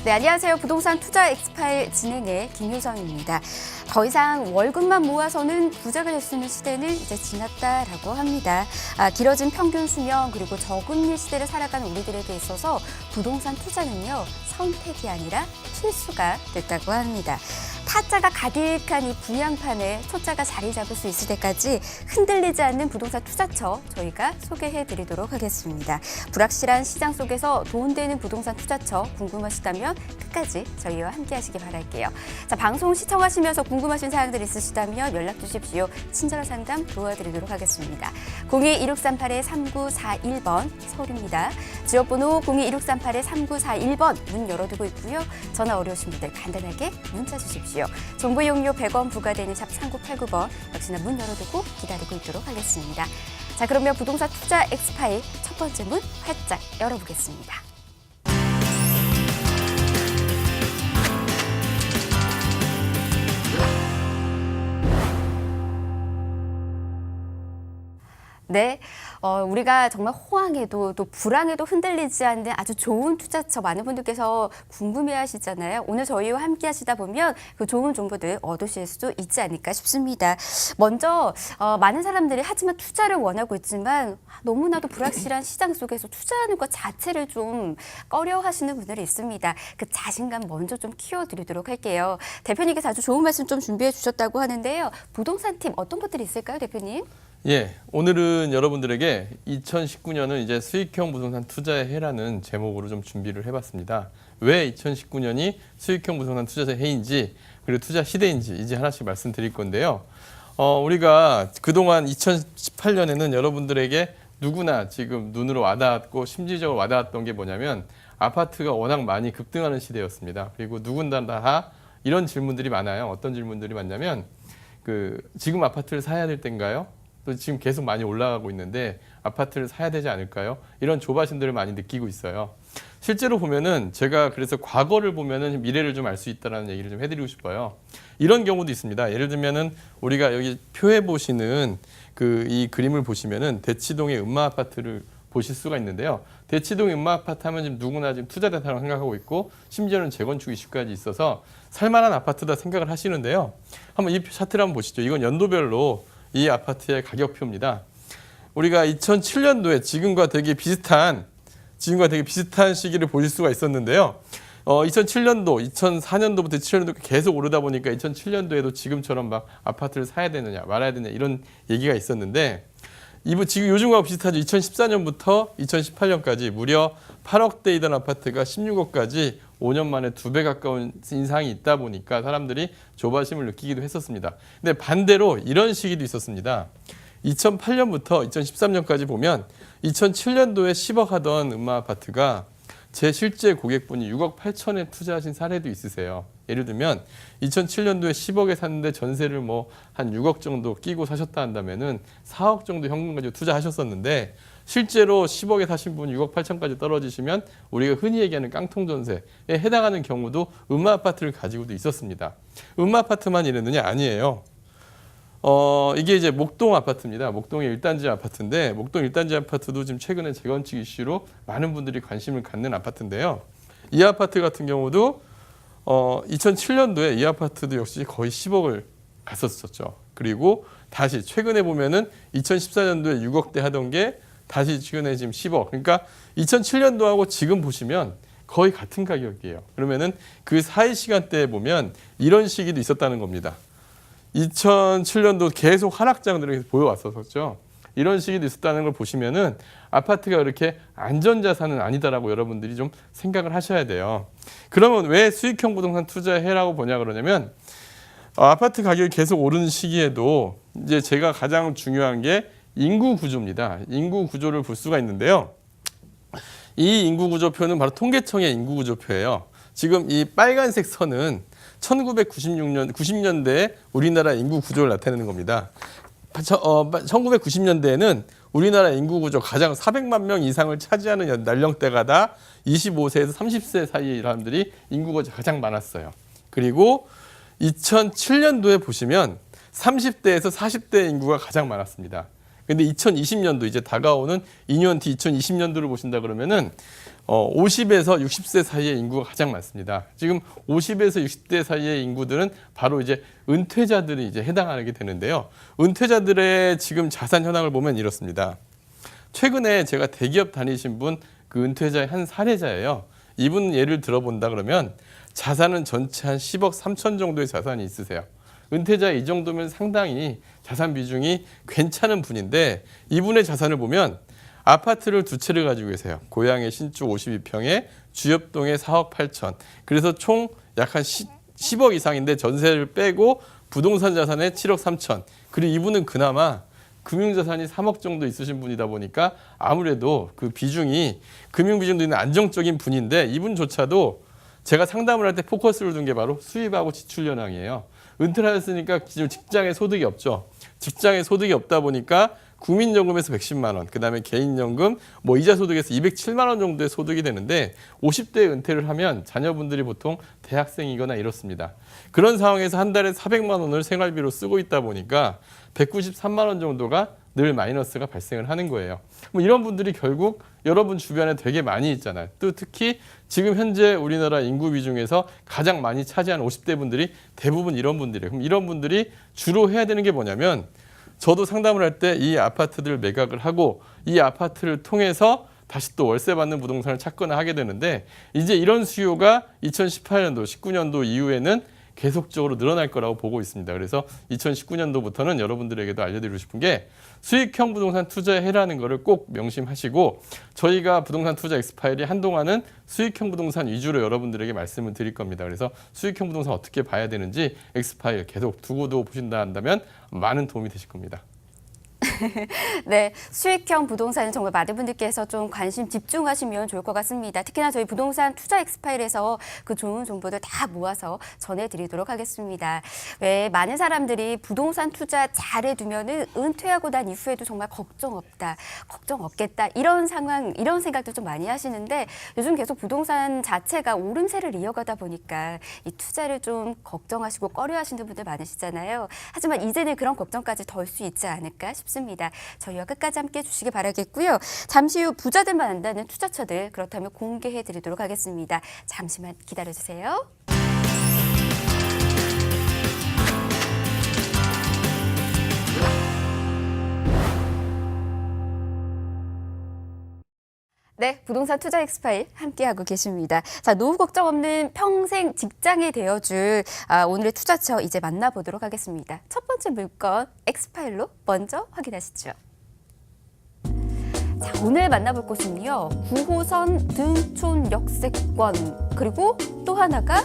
네, 안녕하세요. 부동산 투자 엑스파일 진행의 김효정입니다. 더 이상 월급만 모아서는 부자가 될 수 있는 시대는 이제 지났다라고 합니다. 길어진 평균 수명 그리고 저금리 시대를 살아가는 우리들에게 있어서 부동산 투자는요, 선택이 아니라 필수가 됐다고 합니다. 타짜가 가득한 이 분양판에 초짜가 자리 잡을 수 있을 때까지 흔들리지 않는 부동산 투자처 저희가 소개해드리도록 하겠습니다. 불확실한 시장 속에서 돈 되는 부동산 투자처 궁금하시다면 끝까지 저희와 함께 하시기 바랄게요. 자, 방송 시청하시면서 궁금하신 사항들 있으시다면 연락 주십시오. 친절한 상담 도와드리도록 하겠습니다. 02-1638-3941번 서울입니다. 지역번호 02-1638-3941번 문 열어두고 있고요. 전화 어려우신 분들 간단하게 문자 주십시오. 정보 이용료 100원 부과되는 샵 3989번 역시나 문 열어두고 기다리고 있도록 하겠습니다. 자, 그러면 부동산 투자 엑스파일 첫 번째 문 활짝 열어보겠습니다. 네, 우리가 정말 호황에도 또 불황에도 흔들리지 않는 아주 좋은 투자처 많은 분들께서 궁금해하시잖아요. 오늘 저희와 함께 하시다 보면 그 좋은 정보들 얻으실 수도 있지 않을까 싶습니다. 먼저 많은 사람들이 하지만 투자를 원하고 있지만 너무나도 불확실한 시장 속에서 투자하는 것 자체를 좀 꺼려하시는 분들이 있습니다. 그 자신감 먼저 좀 키워드리도록 할게요. 대표님께서 아주 좋은 말씀 좀 준비해 주셨다고 하는데요. 부동산 팁 어떤 것들이 있을까요, 대표님? 예, 오늘은 여러분들에게 2019년은 이제 수익형 부동산 투자의 해라는 제목으로 좀 준비를 해봤습니다. 왜 2019년이 수익형 부동산 투자의 해인지 그리고 투자 시대인지 이제 하나씩 말씀드릴 건데요. 우리가 그동안 2018년에는 여러분들에게 누구나 지금 눈으로 와닿았고 심리적으로 와닿았던 게 뭐냐면 아파트가 워낙 많이 급등하는 시대였습니다. 그리고 누군가 다 이런 질문들이 많아요. 어떤 질문들이 많냐면 지금 아파트를 사야 될 때인가요? 또 지금 계속 많이 올라가고 있는데 아파트를 사야 되지 않을까요? 이런 조바심들을 많이 느끼고 있어요. 실제로 보면은 제가 그래서 과거를 보면은 미래를 좀 알 수 있다는 얘기를 좀 해드리고 싶어요. 이런 경우도 있습니다. 예를 들면은 우리가 여기 표에 보시는 이 그림을 보시면은 대치동의 음마 아파트를 보실 수가 있는데요. 대치동 음마 아파트 하면 지금 누구나 지금 투자 대상으로 생각하고 있고 심지어는 재건축 이슈까지 있어서 살만한 아파트다 생각을 하시는데요. 한번 이 차트를 한번 보시죠. 이건 연도별로 이 아파트의 가격표입니다. 우리가 2007년도에 지금과 되게 비슷한 시기를 보실 수가 있었는데요. 2007년도, 2004년도부터 2007년도 계속 오르다 보니까 2007년도에도 지금처럼 막 아파트를 사야 되느냐 말아야 되느냐 이런 얘기가 있었는데 지금 요즘과 비슷하죠. 2014년부터 2018년까지 무려 8억대이던 아파트가 16억까지 5년 만에 2배 가까운 인상이 있다 보니까 사람들이 조바심을 느끼기도 했었습니다. 근데 반대로 이런 시기도 있었습니다. 2008년부터 2013년까지 보면 2007년도에 10억 하던 음마 아파트가 제 실제 고객분이 6억 8천에 투자하신 사례도 있으세요. 예를 들면 2007년도에 10억에 샀는데 전세를 한 6억 정도 끼고 사셨다 한다면은 4억 정도 현금 가지고 투자하셨었는데 실제로 10억에 사신 분 6억 8천까지 떨어지시면 우리가 흔히 얘기하는 깡통 전세에 해당하는 경우도 음마 아파트를 가지고도 있었습니다. 음마 아파트만 이랬느냐? 아니에요. 이게 이제 목동 아파트입니다. 목동의 1단지 아파트인데 목동 1단지 아파트도 지금 최근에 재건축 이슈로 많은 분들이 관심을 갖는 아파트인데요. 이 아파트 같은 경우도 2007년도에 이 아파트도 역시 거의 10억을 갔었죠. 그리고 다시 최근에 보면은 2014년도에 6억대 하던 게 다시 최근에 지금 10억. 그러니까 2007년도하고 지금 보시면 거의 같은 가격이에요. 그러면은 그 사이 시간대에 보면 이런 시기도 있었다는 겁니다. 2007년도 계속 하락장들이 보여왔었죠. 이런 시기도 있었다는 걸 보시면은 아파트가 그렇게 안전자산은 아니다라고 여러분들이 좀 생각을 하셔야 돼요. 그러면 왜 수익형 부동산 투자의 해라고 보냐 그러냐면 아파트 가격이 계속 오르는 시기에도 이제 제가 가장 중요한 게 인구 구조입니다. 인구 구조를 볼 수가 있는데요. 이 인구 구조표는 바로 통계청의 인구 구조표예요. 지금 이 빨간색 선은 90년대에 우리나라 인구 구조를 나타내는 겁니다. 1990년대에는 우리나라 인구 구조 가장 400만 명 이상을 차지하는 연령대가 다 25세에서 30세 사이의 사람들이 인구가 가장 많았어요. 그리고 2007년도에 보시면 30대에서 40대 인구가 가장 많았습니다. 근데 2020년도 이제 다가오는 2년 뒤 2020년도를 보신다 그러면은 50에서 60세 사이의 인구가 가장 많습니다. 지금 50에서 60대 사이의 인구들은 바로 이제 은퇴자들이 이제 해당하게 되는데요. 은퇴자들의 지금 자산 현황을 보면 이렇습니다. 최근에 제가 대기업 다니신 분 그 은퇴자의 한 사례자예요. 이분 예를 들어본다 그러면 자산은 전체 한 10억 3천 정도의 자산이 있으세요. 은퇴자 이 정도면 상당히 자산 비중이 괜찮은 분인데 이분의 자산을 보면 아파트를 두 채를 가지고 계세요. 고향의 신축 52평에 주엽동에 4억 8천. 그래서 총 약 한 10억 이상인데 전세를 빼고 부동산 자산에 7억 3천. 그리고 이분은 그나마 금융자산이 3억 정도 있으신 분이다 보니까 아무래도 그 비중이 금융비중도 있는 안정적인 분인데 이분조차도 제가 상담을 할 때 포커스를 둔 게 바로 수입하고 지출 현황이에요. 은퇴를 하셨으니까 직장에 소득이 없죠. 직장에 소득이 없다 보니까 국민연금에서 110만 원, 그다음에 개인연금, 이자 소득에서 207만 원 정도의 소득이 되는데 50대에 은퇴를 하면 자녀분들이 보통 대학생이거나 이렇습니다. 그런 상황에서 한 달에 400만 원을 생활비로 쓰고 있다 보니까 193만 원 정도가 늘 마이너스가 발생을 하는 거예요. 이런 분들이 결국 여러분 주변에 되게 많이 있잖아요. 또 특히 지금 현재 우리나라 인구 비중에서 가장 많이 차지하는 50대 분들이 대부분 이런 분들이에요. 그럼 이런 분들이 주로 해야 되는 게 뭐냐면 저도 상담을 할 때 이 아파트들 매각을 하고 이 아파트를 통해서 다시 또 월세 받는 부동산을 찾거나 하게 되는데 이제 이런 수요가 2018년도, 19년도 이후에는 계속적으로 늘어날 거라고 보고 있습니다. 그래서 2019년도부터는 여러분들에게도 알려드리고 싶은 게 수익형 부동산 투자해라는 거를 꼭 명심하시고 저희가 부동산 투자 엑스파일이 한동안은 수익형 부동산 위주로 여러분들에게 말씀을 드릴 겁니다. 그래서 수익형 부동산 어떻게 봐야 되는지 엑스파일 계속 두고 보신다 한다면 많은 도움이 되실 겁니다. 네, 수익형 부동산은 정말 많은 분들께서 좀 관심 집중하시면 좋을 것 같습니다. 특히나 저희 부동산 투자 엑스파일에서 그 좋은 정보들 다 모아서 전해드리도록 하겠습니다. 왜 많은 사람들이 부동산 투자 잘해두면은 은퇴하고 난 이후에도 정말 걱정 없다, 걱정 없겠다 이런 상황, 이런 생각도 좀 많이 하시는데 요즘 계속 부동산 자체가 오름세를 이어가다 보니까 이 투자를 좀 걱정하시고 꺼려하시는 분들 많으시잖아요. 하지만 이제는 그런 걱정까지 덜 수 있지 않을까 싶습니다. 저희와 끝까지 함께 해주시기 바라겠고요. 잠시 후 부자들만 안다는 투자처들 그렇다면 공개해 드리도록 하겠습니다. 잠시만 기다려주세요. 네, 부동산 투자 엑스파일 함께하고 계십니다. 자, 노후 걱정 없는 평생 직장이 되어줄 오늘의 투자처 이제 만나보도록 하겠습니다. 첫 번째 물건 엑스파일로 먼저 확인하시죠. 자, 오늘 만나볼 곳은요. 9호선 등촌 역세권 그리고 또 하나가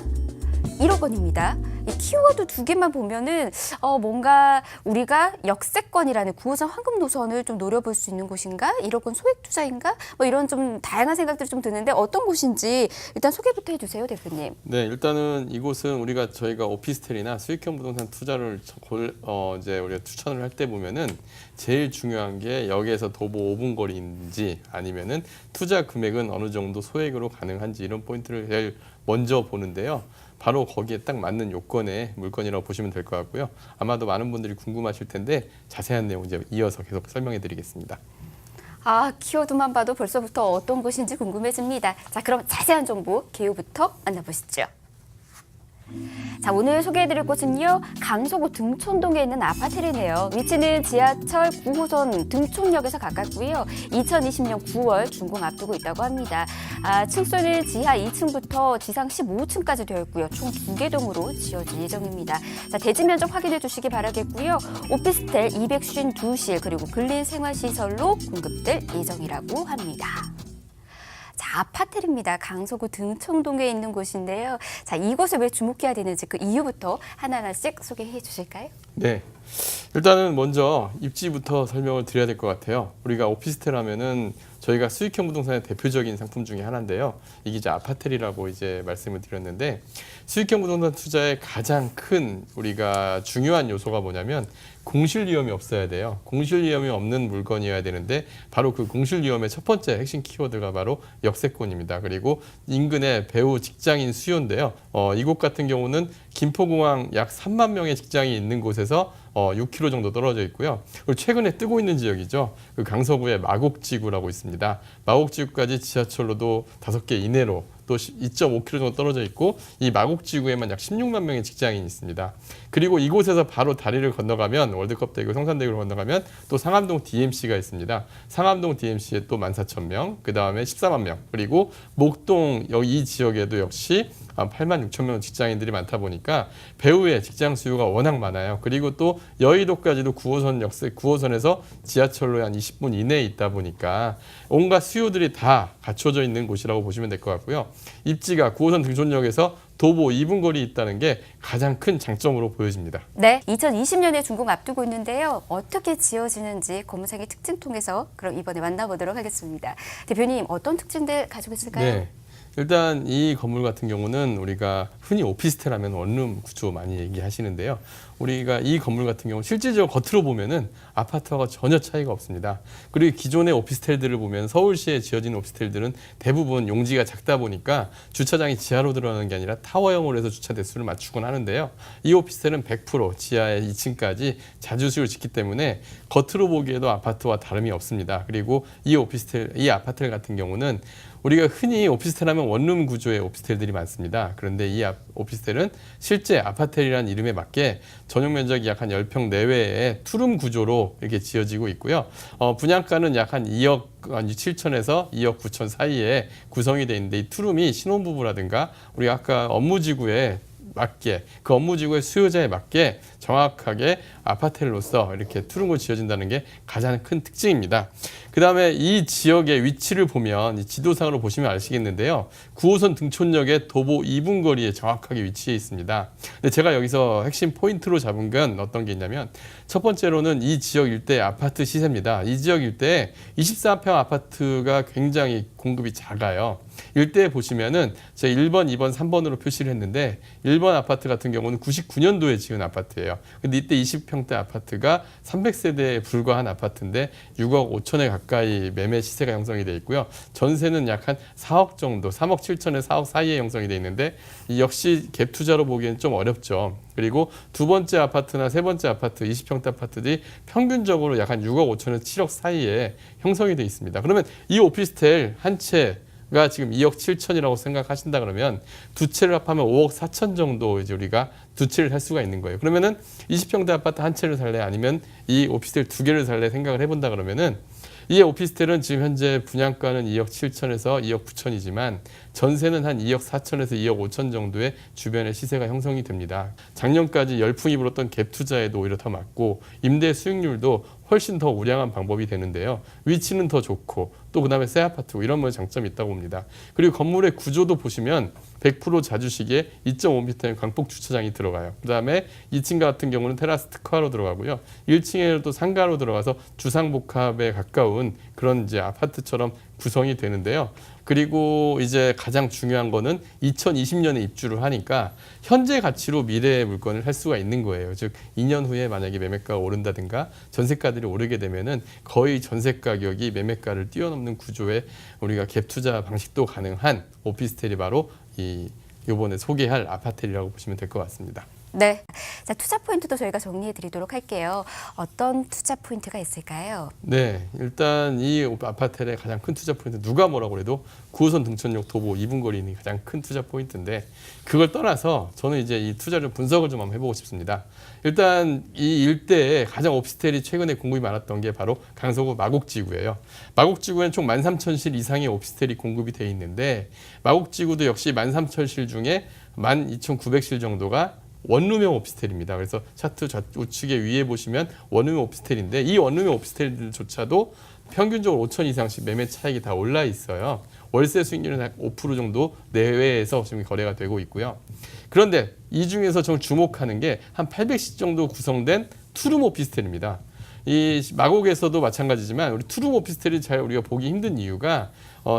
1억 원입니다. 이 키워드 두 개만 보면은 뭔가 우리가 역세권이라는 9호선 황금 노선을 좀 노려볼 수 있는 곳인가? 1억 원 소액 투자인가? 이런 좀 다양한 생각들이 좀 드는데 어떤 곳인지 일단 소개부터 해주세요, 대표님. 네, 일단은 이곳은 저희가 오피스텔이나 수익형 부동산 투자를 이제 우리가 추천을 할 때 보면은 제일 중요한 게 역에서 도보 5분 거리인지 아니면은 투자 금액은 어느 정도 소액으로 가능한지 이런 포인트를 제일 먼저 보는데요. 바로 거기에 딱 맞는 요건의 물건이라고 보시면 될 것 같고요. 아마도 많은 분들이 궁금하실 텐데 자세한 내용 이제 이어서 계속 설명해 드리겠습니다. 키워드만 봐도 벌써부터 어떤 곳인지 궁금해집니다. 자, 그럼 자세한 정보 개요부터 만나보시죠. 자, 오늘 소개해드릴 곳은요. 강서구 등촌동에 있는 아파트이네요. 위치는 지하철 9호선 등촌역에서 가깝고요. 2020년 9월 준공 앞두고 있다고 합니다. 층수는 지하 2층부터 지상 15층까지 되어 있고요. 총 2개 동으로 지어질 예정입니다. 자, 대지 면적 확인해 주시기 바라겠고요. 오피스텔 252실 그리고 근린 생활시설로 공급될 예정이라고 합니다. 자, 아파트입니다. 강서구 등촌동에 있는 곳인데요. 자, 이곳을 왜 주목해야 되는지 그 이유부터 하나하나씩 소개해 주실까요? 네. 일단은 먼저 입지부터 설명을 드려야 될 것 같아요. 우리가 오피스텔 하면은 저희가 수익형 부동산의 대표적인 상품 중에 하나인데요. 이게 이제 아파텔이라고 이제 말씀을 드렸는데 수익형 부동산 투자의 가장 큰 우리가 중요한 요소가 뭐냐면 공실 위험이 없어야 돼요. 공실 위험이 없는 물건이어야 되는데 바로 그 공실 위험의 첫 번째 핵심 키워드가 바로 역세권입니다. 그리고 인근에 배우 직장인 수요인데요. 이곳 같은 경우는 김포공항 약 3만 명의 직장이 있는 곳에서 6km 정도 떨어져 있고요. 그리고 최근에 뜨고 있는 지역이죠. 그 강서구의 마곡지구라고 있습니다. 마곡지구까지 지하철로도 5개 이내로 또 2.5km 정도 떨어져 있고 이 마곡지구에만 약 16만 명의 직장인이 있습니다. 그리고 이곳에서 바로 다리를 건너가면 월드컵대교 성산대교를 건너가면 또 상암동 DMC가 있습니다. 상암동 DMC에 또 14,000명, 그 다음에 14만 명, 그리고 목동 여기 이 지역에도 역시 8만 6천 명 직장인들이 많다 보니까 배우의 직장 수요가 워낙 많아요. 그리고 또 여의도까지도 9호선에서 지하철로 한 20분 이내에 있다 보니까 온갖 수요들이 다 갖춰져 있는 곳이라고 보시면 될 것 같고요. 입지가 9호선 등촌역에서 도보 2분 거리에 있다는 게 가장 큰 장점으로 보여집니다. 네, 2020년에 준공 앞두고 있는데요. 어떻게 지어지는지 건물상의 특징 통해서 그럼 이번에 만나보도록 하겠습니다. 대표님, 어떤 특징들 가지고 있을까요? 네. 일단 이 건물 같은 경우는 우리가 흔히 오피스텔 하면 원룸 구조 많이 얘기하시는데요. 우리가 이 건물 같은 경우 실질적으로 겉으로 보면은 아파트와 전혀 차이가 없습니다. 그리고 기존의 오피스텔들을 보면 서울시에 지어진 오피스텔들은 대부분 용지가 작다 보니까 주차장이 지하로 들어가는 게 아니라 타워형으로 해서 주차 대수를 맞추곤 하는데요. 이 오피스텔은 100% 지하에 2층까지 자주수를 짓기 때문에 겉으로 보기에도 아파트와 다름이 없습니다. 그리고 이 아파트 같은 경우는 우리가 흔히 오피스텔 하면 원룸 구조의 오피스텔들이 많습니다. 그런데 이 오피스텔은 실제 아파텔이라는 이름에 맞게 전용 면적이 약 한 10평 내외의 투룸 구조로 이렇게 지어지고 있고요. 분양가는 약 한 2억 7천에서 2억 9천 사이에 구성이 돼 있는데 이 투룸이 신혼부부라든가 우리 아까 업무지구에 맞게 그 업무지구의 수요자에 맞게 정확하게 아파텔로서 이렇게 투룸으로 지어진다는 게 가장 큰 특징입니다. 그 다음에 이 지역의 위치를 보면 이 지도상으로 보시면 아시겠는데요. 9호선 등촌역의 도보 2분 거리에 정확하게 위치해 있습니다. 근데 제가 여기서 핵심 포인트로 잡은 건 어떤 게 있냐면 첫 번째로는 이 지역 일대 아파트 시세입니다. 이 지역 일대에 24평 아파트가 굉장히 공급이 작아요. 일대에 보시면은 제가 1번, 2번, 3번으로 표시를 했는데 1번 아파트 같은 경우는 99년도에 지은 아파트예요. 근데 이때 20평대 아파트가 300세대에 불과한 아파트인데 6억 5천에 가까이 매매 시세가 형성이 돼 있고요. 전세는 약 한 4억 정도, 3억 7천에 4억 사이에 형성이 돼 있는데 이 역시 갭 투자로 보기에는 좀 어렵죠. 그리고 두 번째 아파트나 세 번째 아파트, 20평대 아파트들이 평균적으로 약 한 6억 5천에서 7억 사이에 형성이 돼 있습니다. 그러면 이 오피스텔 한 채가 지금 2억 7천이라고 생각하신다 그러면 두 채를 합하면 5억 4천 정도 이제 우리가 두 채를 살 수가 있는 거예요. 그러면은 20평대 아파트 한 채를 살래 아니면 이 오피스텔 두 개를 살래 생각을 해본다 그러면은 이 오피스텔은 지금 현재 분양가는 2억 7천에서 2억 9천이지만 전세는 한 2억 4천에서 2억 5천 정도의 주변의 시세가 형성이 됩니다. 작년까지 열풍이 불었던 갭 투자에도 오히려 더 맞고 임대 수익률도 훨씬 더 우량한 방법이 되는데요. 위치는 더 좋고 또 그다음에 새 아파트고 이런 장점이 있다고 봅니다. 그리고 건물의 구조도 보시면 100% 자주식에 2.5m의 광폭 주차장이 들어가요. 그다음에 2층 같은 경우는 테라스 특화로 들어가고요. 1층에도 상가로 들어가서 주상복합에 가까운 그런 이제 아파트처럼 구성이 되는데요. 그리고 이제 가장 중요한 거는 2020년에 입주를 하니까 현재 가치로 미래의 물건을 할 수가 있는 거예요. 즉 2년 후에 만약에 매매가가 오른다든가 전세가들이 오르게 되면은 거의 전세 가격이 매매가를 뛰어넘는 구조의 우리가 갭 투자 방식도 가능한 오피스텔이 바로 이번에 소개할 아파텔이라고 보시면 될 것 같습니다. 네. 자, 투자 포인트도 저희가 정리해 드리도록 할게요. 어떤 투자 포인트가 있을까요? 네. 일단 이 아파텔의 가장 큰 투자 포인트 누가 뭐라고 해도 9호선 등촌역 도보 2분 거리는 가장 큰 투자 포인트인데 그걸 떠나서 저는 이제 이 투자를 분석을 좀 한번 해보고 싶습니다. 일단 이 일대에 가장 오피스텔이 최근에 공급이 많았던 게 바로 강서구 마곡지구예요. 마곡지구에는 총 13,000실 이상의 오피스텔이 공급이 돼 있는데 마곡지구도 역시 13,000실 중에 12,900실 정도가 원룸형 오피스텔입니다. 그래서 차트 우측에 위에 보시면 원룸형 오피스텔인데 이 원룸형 오피스텔들조차도 평균적으로 5천 이상씩 매매 차익이 다 올라 있어요. 월세 수익률은 약 5% 정도 내외에서 지금 거래가 되고 있고요. 그런데 이 중에서 좀 주목하는 게 한 800씩 정도 구성된 투룸 오피스텔입니다. 이 마곡에서도 마찬가지지만 우리 투룸 오피스텔이 잘 우리가 보기 힘든 이유가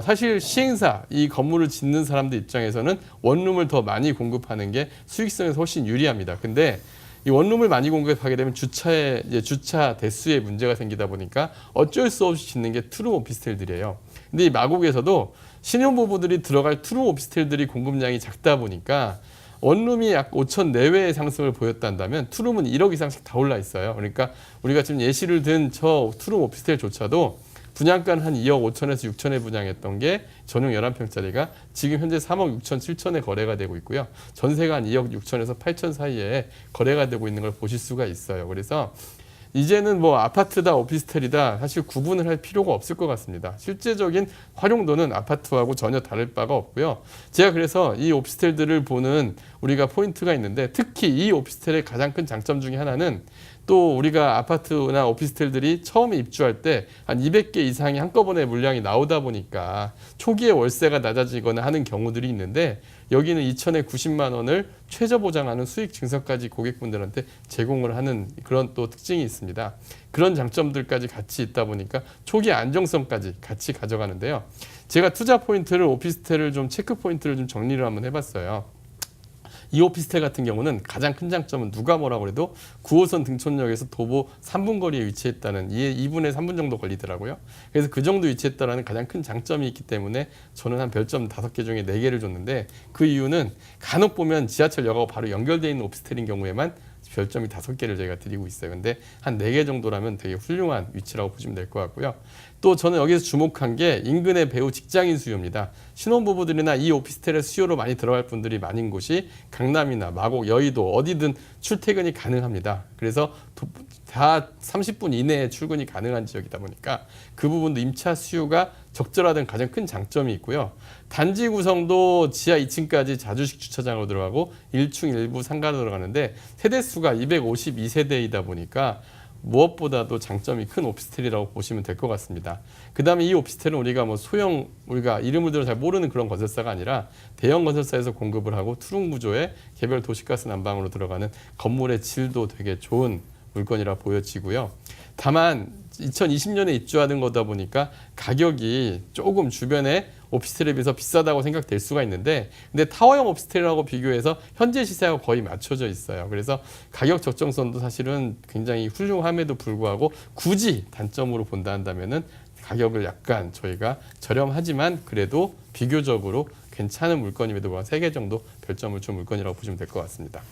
사실 시행사 이 건물을 짓는 사람들 입장에서는 원룸을 더 많이 공급하는 게 수익성에서 훨씬 유리합니다. 근데 이 원룸을 많이 공급하게 되면 주차 대수에 문제가 생기다 보니까 어쩔 수 없이 짓는 게 투룸 오피스텔들이에요. 근데 이 마곡에서도 신혼부부들이 들어갈 투룸 오피스텔들이 공급량이 작다 보니까 원룸이 약 5천 내외의 상승을 보였단다면 투룸은 1억 이상씩 다 올라 있어요. 그러니까 우리가 지금 예시를 든 저 투룸 오피스텔조차도 분양가는 한 2억 5천에서 6천에 분양했던 게 전용 11평짜리가 지금 현재 3억 6천, 7천에 거래가 되고 있고요. 전세가 한 2억 6천에서 8천 사이에 거래가 되고 있는 걸 보실 수가 있어요. 그래서 이제는 뭐 아파트다 오피스텔이다 사실 구분을 할 필요가 없을 것 같습니다. 실제적인 활용도는 아파트하고 전혀 다를 바가 없고요. 제가 그래서 이 오피스텔들을 보는 우리가 포인트가 있는데 특히 이 오피스텔의 가장 큰 장점 중에 하나는 또 우리가 아파트나 오피스텔들이 처음에 입주할 때 한 200개 이상이 한꺼번에 물량이 나오다 보니까 초기에 월세가 낮아지거나 하는 경우들이 있는데 여기는 2천에 90만 원을 최저 보장하는 수익 증서까지 고객분들한테 제공을 하는 그런 또 특징이 있습니다. 그런 장점들까지 같이 있다 보니까 초기 안정성까지 같이 가져가는데요. 제가 투자 포인트를 오피스텔을 좀 체크 포인트를 좀 정리를 한번 해봤어요. 이 오피스텔 같은 경우는 가장 큰 장점은 누가 뭐라고 해도 9호선 등촌역에서 도보 3분 거리에 위치했다는 2분에 3분 정도 걸리더라고요. 그래서 그 정도 위치했다는 가장 큰 장점이 있기 때문에 저는 한 별점 5개 중에 4개를 줬는데 그 이유는 간혹 보면 지하철역하고 바로 연결되어 있는 오피스텔인 경우에만 별점이 5개를 저희가 드리고 있어요. 근데 한 4개 정도라면 되게 훌륭한 위치라고 보시면 될 것 같고요. 또 저는 여기서 주목한 게 인근의 배우 직장인 수요입니다. 신혼부부들이나 이 오피스텔의 수요로 많이 들어갈 분들이 많은 곳이 강남이나 마곡, 여의도 어디든 출퇴근이 가능합니다. 그래서 다 30분 이내에 출근이 가능한 지역이다 보니까 그 부분도 임차 수요가 적절하다는 가장 큰 장점이 있고요. 단지 구성도 지하 2층까지 자주식 주차장으로 들어가고 1층 일부 상가로 들어가는데 세대수가 252세대이다 보니까 무엇보다도 장점이 큰 오피스텔이라고 보시면 될 것 같습니다. 그 다음에 이 오피스텔은 우리가 뭐 소형, 우리가 이름을 들어 잘 모르는 그런 건설사가 아니라 대형 건설사에서 공급을 하고 투룸 구조의 개별 도시가스 난방으로 들어가는 건물의 질도 되게 좋은 물건이라 보여지고요. 다만 2020년에 입주하는 거다 보니까 가격이 조금 주변에 오피스텔에 비해서 비싸다고 생각될 수가 있는데 근데 타워형 오피스텔하고 비교해서 현재 시세하고 거의 맞춰져 있어요. 그래서 가격 적정선도 사실은 굉장히 훌륭함에도 불구하고 굳이 단점으로 본다 한다면은 가격을 약간 저희가 저렴하지만 그래도 비교적으로 괜찮은 물건임에도 불구하고 3개 정도 별점을 준 물건이라고 보시면 될 것 같습니다.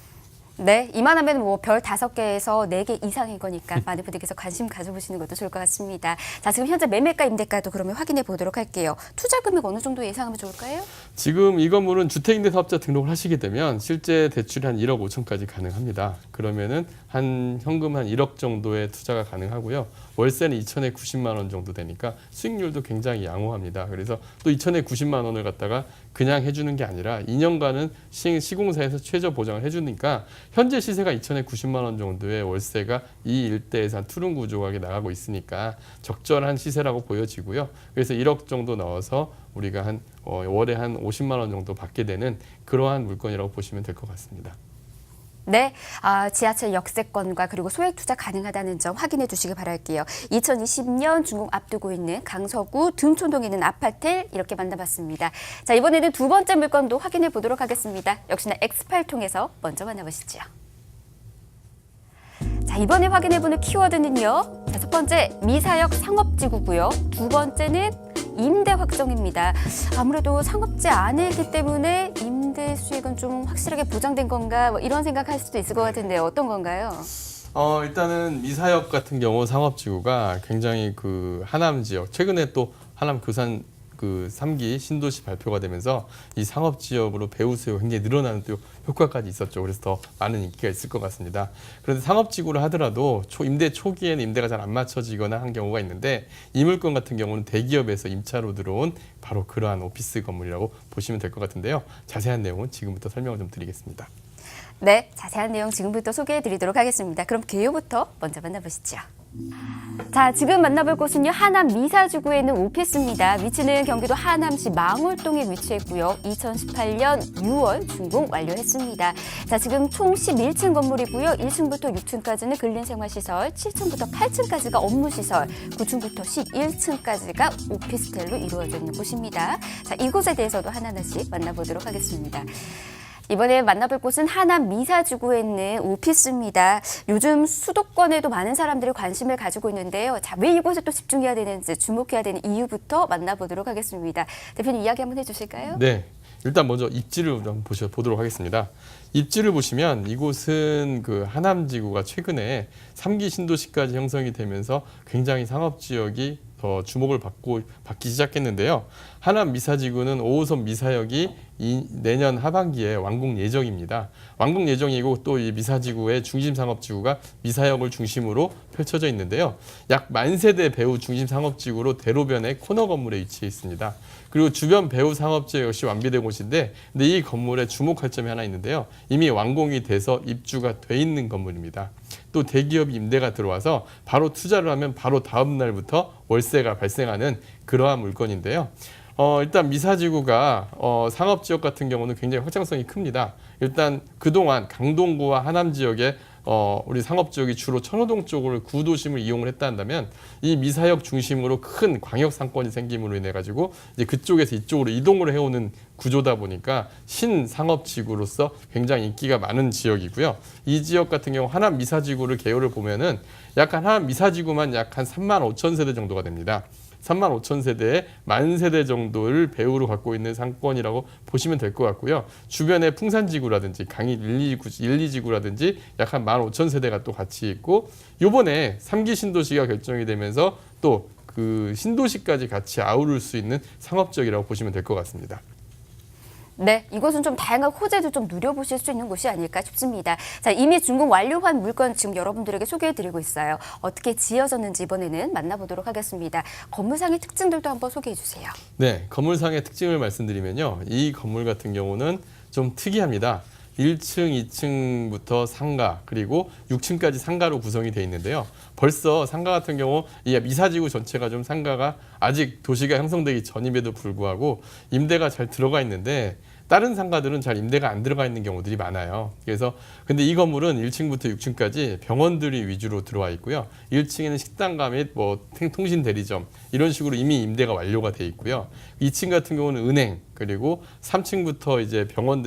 네, 이만하면 뭐 별 5개에서 4개 이상인 거니까 많은 분들께서 관심 가져보시는 것도 좋을 것 같습니다. 자, 지금 현재 매매가 임대가도 그러면 확인해 보도록 할게요. 투자 금액 어느 정도 예상하면 좋을까요? 지금 이 건물은 주택임대사업자 등록을 하시게 되면 실제 대출이 한 1억 5천까지 가능합니다. 그러면은 한 현금 한 1억 정도의 투자가 가능하고요. 월세는 2천에 90만 원 정도 되니까 수익률도 굉장히 양호합니다. 그래서 또 2천에 90만 원을 갖다가 그냥 해주는 게 아니라 2년간은 시공사에서 최저 보장을 해주니까 현재 시세가 2천에 90만 원 정도의 월세가 이 일대에서 한 투룸 구조하게 나가고 있으니까 적절한 시세라고 보여지고요. 그래서 1억 정도 넣어서 우리가 한 월에 한 50만 원 정도 받게 되는 그러한 물건이라고 보시면 될 것 같습니다. 네, 지하철 역세권과 그리고 소액 투자 가능하다는 점 확인해 주시기 바랄게요. 2020년 준공 앞두고 있는 강서구 등촌동에 있는 아파트 이렇게 만나봤습니다. 자, 이번에는 두 번째 물건도 확인해 보도록 하겠습니다. 역시나 X8 통해서 먼저 만나보시죠. 자, 이번에 확인해보는 키워드는요. 자, 첫 번째 미사역 상업지구고요. 두 번째는 임대 확정입니다. 아무래도 상업지 안에있기 때문에 임대 수익은 좀 확실하게 보장된 건가 뭐 이런 생각할 수도 있을 것 같은데 어떤 건가요? 일단은 미사역 같은 경우 상업지구가 굉장히 그 하남 지역 최근에 또 하남 교산 그 3기 신도시 발표가 되면서 이 상업 지역으로 배우 수요가 굉장히 늘어나는 또 효과까지 있었죠. 그래서 더 많은 인기가 있을 것 같습니다. 그런데 상업지구를 하더라도 임대 초기에는 임대가 잘 안 맞춰지거나 한 경우가 있는데 이 물건 같은 경우는 대기업에서 임차로 들어온 바로 그러한 오피스 건물이라고 보시면 될 것 같은데요. 자세한 내용은 지금부터 설명을 좀 드리겠습니다. 네, 자세한 내용 지금부터 소개해 드리도록 하겠습니다. 그럼 개요부터 먼저 만나보시죠. 자, 지금 만나볼 곳은요, 하남 미사지구에 있는 오피스입니다. 위치는 경기도 하남시 망월동에 위치했고요. 2018년 6월 준공 완료했습니다. 자, 지금 총 11층 건물이고요. 1층부터 6층까지는 근린생활시설, 7층부터 8층까지가 업무시설, 9층부터 11층까지가 오피스텔로 이루어져 있는 곳입니다. 자, 이곳에 대해서도 하나하나씩 만나보도록 하겠습니다. 이번에 만나볼 곳은 하남 미사지구에 있는 오피스입니다. 요즘 수도권에도 많은 사람들이 관심을 가지고 있는데요. 자, 왜 이곳에 또 집중해야 되는지, 주목해야 되는 이유부터 만나보도록 하겠습니다. 대표님 이야기 한번 해주실까요? 네, 일단 먼저 입지를 한번 보도록 하겠습니다. 입지를 보시면 이곳은 그 하남지구가 최근에 3기 신도시까지 형성이 되면서 굉장히 상업지역이 더 주목을 받기 시작했는데요. 하남 미사지구는 5호선 미사역이 내년 하반기에 완공 예정입니다. 완공 예정이고 또 이 미사지구의 중심 상업지구가 미사역을 중심으로 펼쳐져 있는데요. 약 10,000세대 배후 중심 상업지구로 대로변의 코너 건물에 위치해 있습니다. 그리고 주변 배후 상업지역 역시 완비된 곳인데, 근데 이 건물에 주목할 점이 하나 있는데요. 이미 완공이 돼서 입주가 돼 있는 건물입니다. 또 대기업이 임대가 들어와서 바로 투자를 하면 바로 다음 날부터 월세가 발생하는 그러한 물건인데요. 일단 미사지구가 상업지역 같은 경우는 굉장히 확장성이 큽니다. 일단 그동안 강동구와 하남 지역에 우리 상업지역이 주로 천호동 쪽을 구도심을 이용을 했다 한다면, 이 미사역 중심으로 큰 광역 상권이 생김으로 인해 가지고 이제 그쪽에서 이쪽으로 이동을 해오는 구조다 보니까 신상업지구로서 굉장히 인기가 많은 지역이고요. 이 지역 같은 경우 하남 미사지구를 개요를 보면은 약간 하남 미사지구만 약 한 35,000세대 정도가 됩니다. 35,000세대의 10,000세대 정도를 배후로 갖고 있는 상권이라고 보시면 될 것 같고요. 주변에 풍산지구라든지 강의 1, 2지구라든지 약 한 15,000세대가 또 같이 있고, 요번에 3기 신도시가 결정이 되면서 또 그 신도시까지 같이 아우를 수 있는 상업지역이라고 보시면 될 것 같습니다. 네, 이곳은 좀 다양한 호재도 좀 누려보실 수 있는 곳이 아닐까 싶습니다. 자, 이미 준공 완료한 물건 지금 여러분들에게 소개해드리고 있어요. 어떻게 지어졌는지 이번에는 만나보도록 하겠습니다. 건물상의 특징들도 한번 소개해 주세요. 네, 건물상의 특징을 말씀드리면요. 이 건물 같은 경우는 좀 특이합니다. 1층, 2층부터 상가, 그리고 6층까지 상가로 구성이 되어 있는데요. 벌써 상가 같은 경우 이 미사지구 전체가 좀 상가가 아직 도시가 형성되기 전임에도 불구하고 임대가 잘 들어가 있는데, 다른 상가들은 잘 임대가 안 들어가 있는 경우들이 많아요. 그래서 근데 이 건물은 1층부터 6층까지 병원들이 위주로 들어와 있고요. 1층에는 식당가 및 뭐 통신 대리점 이런 식으로 이미 임대가 완료가 돼 있고요. 2층 같은 경우는 은행, 그리고 3층부터 이제 병원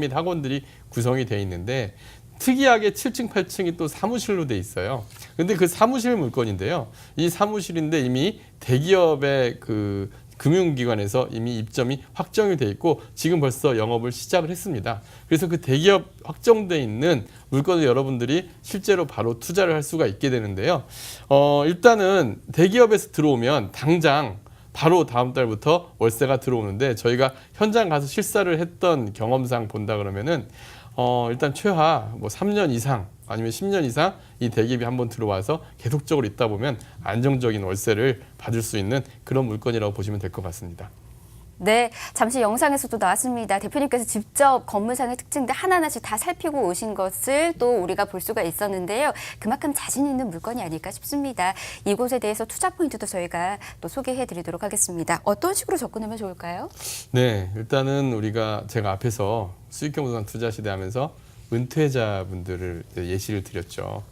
및 학원들이 구성이 돼 있는데, 특이하게 7층, 8층이 또 사무실로 돼 있어요. 근데 그 사무실 물건인데요. 이 사무실인데 이미 대기업의 그 금융기관에서 이미 입점이 확정이 돼 있고 지금 벌써 영업을 시작을 했습니다. 그래서 그 대기업 확정돼 있는 물건을 여러분들이 실제로 바로 투자를 할 수가 있게 되는데요. 일단은 대기업에서 들어오면 당장 바로 다음 달부터 월세가 들어오는데, 저희가 현장 가서 실사를 했던 경험상 본다 그러면은 일단 최하 뭐 3년 이상 아니면 10년 이상 이 대기업이 한번 들어와서 계속적으로 있다 보면 안정적인 월세를 받을 수 있는 그런 물건이라고 보시면 될 것 같습니다. 네, 잠시 영상에서도 나왔습니다. 대표님께서 직접 건물상의 특징들 하나하나씩 다 살피고 오신 것을 또 우리가 볼 수가 있었는데요. 그만큼 자신 있는 물건이 아닐까 싶습니다. 이곳에 대해서 투자 포인트도 저희가 또 소개해 드리도록 하겠습니다. 어떤 식으로 접근하면 좋을까요? 네, 일단은 제가 앞에서 수익형 부동산 투자 시대 하면서 은퇴자분들을 예시를 드렸죠.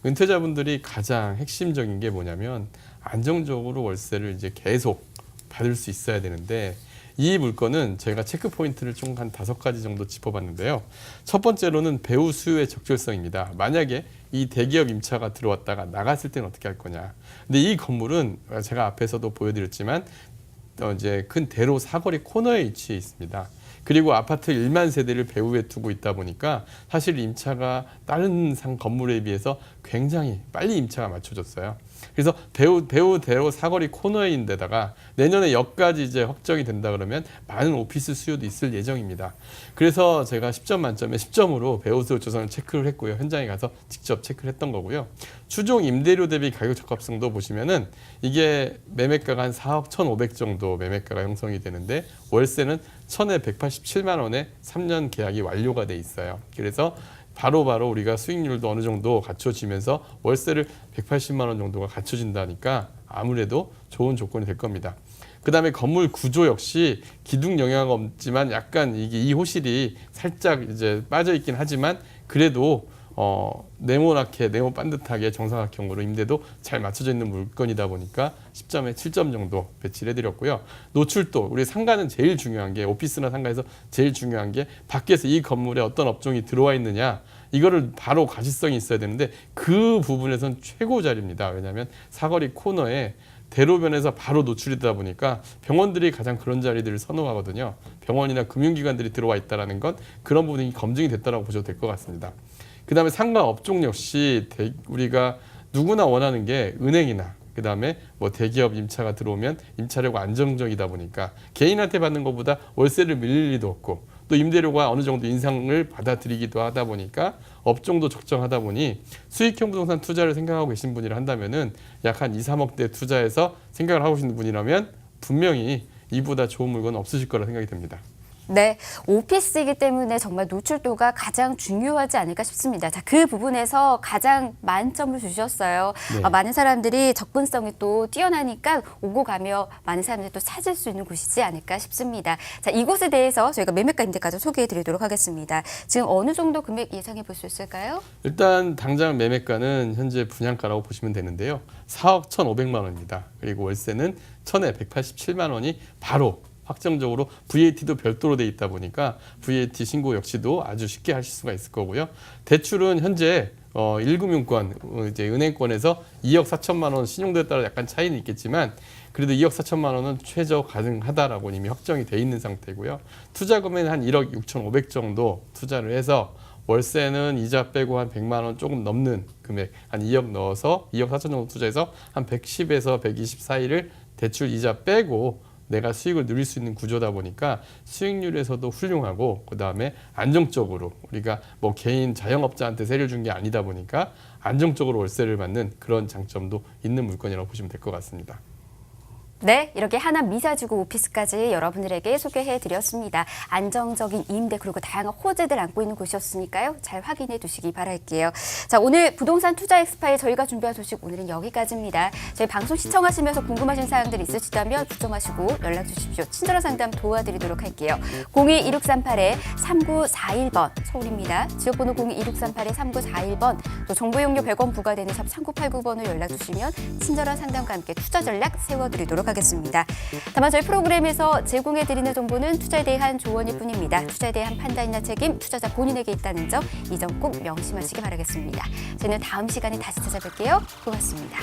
은퇴자분들이 가장 핵심적인 게 뭐냐면 안정적으로 월세를 이제 계속 받을 수 있어야 되는데, 이 물건은 제가 체크 포인트를 총 한 5가지 정도 짚어봤는데요. 첫 번째로는 배후 수요의 적절성입니다. 만약에 이 대기업 임차가 들어왔다가 나갔을 때는 어떻게 할 거냐. 근데 이 건물은 제가 앞에서도 보여드렸지만 이제 큰 대로 사거리 코너에 위치해 있습니다. 그리고 아파트 1만 세대를 배후에 두고 있다 보니까 사실 임차가 다른 건물에 비해서 굉장히 빨리 임차가 맞춰졌어요. 그래서 배후 대로 사거리 코너인 데다가 내년에 역까지 이제 확정이 된다 그러면 많은 오피스 수요도 있을 예정입니다. 그래서 제가 10점 만점에 10점으로 배후 수요 조선을 체크를 했고요. 현장에 가서 직접 체크를 했던 거고요. 추종 임대료 대비 가격 적합성도 보시면은 이게 매매가가 한 4억 1,500 정도 매매가가 형성이 되는데, 월세는 1,187만 원에 3년 계약이 완료가 돼 있어요. 그래서 바로바로 우리가 수익률도 어느 정도 갖춰지면서 월세를 180만 원 정도가 갖춰진다니까 아무래도 좋은 조건이 될 겁니다. 그다음에 건물 구조 역시 기둥 영향 없지만 약간 이게 이 호실이 살짝 이제 빠져 있긴 하지만 그래도 네모나게 네모 반듯하게 정사각형으로 임대도 잘 맞춰져 있는 물건이다 보니까 10점에 7점 정도 배치를 해드렸고요. 노출도 우리 상가는 제일 중요한 게 오피스나 상가에서 제일 중요한 게 밖에서 이 건물에 어떤 업종이 들어와 있느냐 이거를 바로 가시성이 있어야 되는데 그 부분에선 최고 자리입니다. 왜냐하면 사거리 코너에 대로변에서 바로 노출이 되다 보니까 병원들이 가장 그런 자리들을 선호하거든요. 병원이나 금융기관들이 들어와 있다는 건 그런 부분이 검증이 됐다고 보셔도 될 것 같습니다. 그다음에 상가 업종 역시 우리가 누구나 원하는 게 은행이나 그다음에 뭐 대기업 임차가 들어오면 임차료가 안정적이다 보니까 개인한테 받는 것보다 월세를 밀릴 리도 없고 또 임대료가 어느 정도 인상을 받아들이기도 하다 보니까 업종도 적정하다 보니 수익형 부동산 투자를 생각하고 계신 분이라 한다면은 약 한 2, 3억대 투자해서 생각을 하고 계신 분이라면 분명히 이보다 좋은 물건은 없으실 거라 생각이 듭니다. 네, 오피스이기 때문에 정말 노출도가 가장 중요하지 않을까 싶습니다. 자, 그 부분에서 가장 만점을 주셨어요. 네. 많은 사람들이 접근성이 또 뛰어나니까 오고 가며 많은 사람들이 또 찾을 수 있는 곳이지 않을까 싶습니다. 자, 이곳에 대해서 저희가 매매가 임대가좀 소개해 드리도록 하겠습니다. 지금 어느 정도 금액 예상해 볼 수 있을까요? 일단 당장 매매가는 현재 분양가라고 보시면 되는데요. 4억 1,500만 원입니다. 그리고 월세는 1,000에 187만 원이 바로 확정적으로 VAT도 별도로 돼 있다 보니까 VAT 신고 역시도 아주 쉽게 하실 수가 있을 거고요. 대출은 현재 1금융권 이제 은행권에서 2억 4천만 원 신용도에 따라 약간 차이는 있겠지만 그래도 2억 4천만 원은 최저 가능하다라고 이미 확정이 돼 있는 상태고요. 투자 금액은 한 1억 6,500 정도 투자를 해서 월세는 이자 빼고 한 100만 원 조금 넘는 금액 한 2억 넣어서 2억 4천 정도 투자해서 한 110에서 120 사이를 대출 이자 빼고 내가 수익을 누릴 수 있는 구조다 보니까 수익률에서도 훌륭하고 그다음에 안정적으로 우리가 뭐 개인 자영업자한테 세를 준 게 아니다 보니까 안정적으로 월세를 받는 그런 장점도 있는 물건이라고 보시면 될 것 같습니다. 네, 이렇게 하남 미사지구 오피스까지 여러분들에게 소개해드렸습니다. 안정적인 임대 그리고 다양한 호재들 안고 있는 곳이었으니까요. 잘 확인해 두시기 바랄게요. 자, 오늘 부동산 투자 엑스파에 저희가 준비한 소식 오늘은 여기까지입니다. 저희 방송 시청하시면서 궁금하신 사항들 있으시다면 주점하시고 연락 주십시오. 친절한 상담 도와드리도록 할게요. 02-2638-3941번 서울입니다. 지역번호 02-2638-3941번 또 정보 이용료 100원 부과되는 샵 3989번을 연락 주시면 친절한 상담과 함께 투자 전략 세워드리도록 하겠습니다. 다만 저희 프로그램에서 제공해드리는 정보는 투자에 대한 조언일 뿐입니다. 투자에 대한 판단이나 책임 투자자 본인에게 있다는 점 이 점 꼭 명심하시기 바라겠습니다. 저는 다음 시간에 다시 찾아뵐게요. 고맙습니다.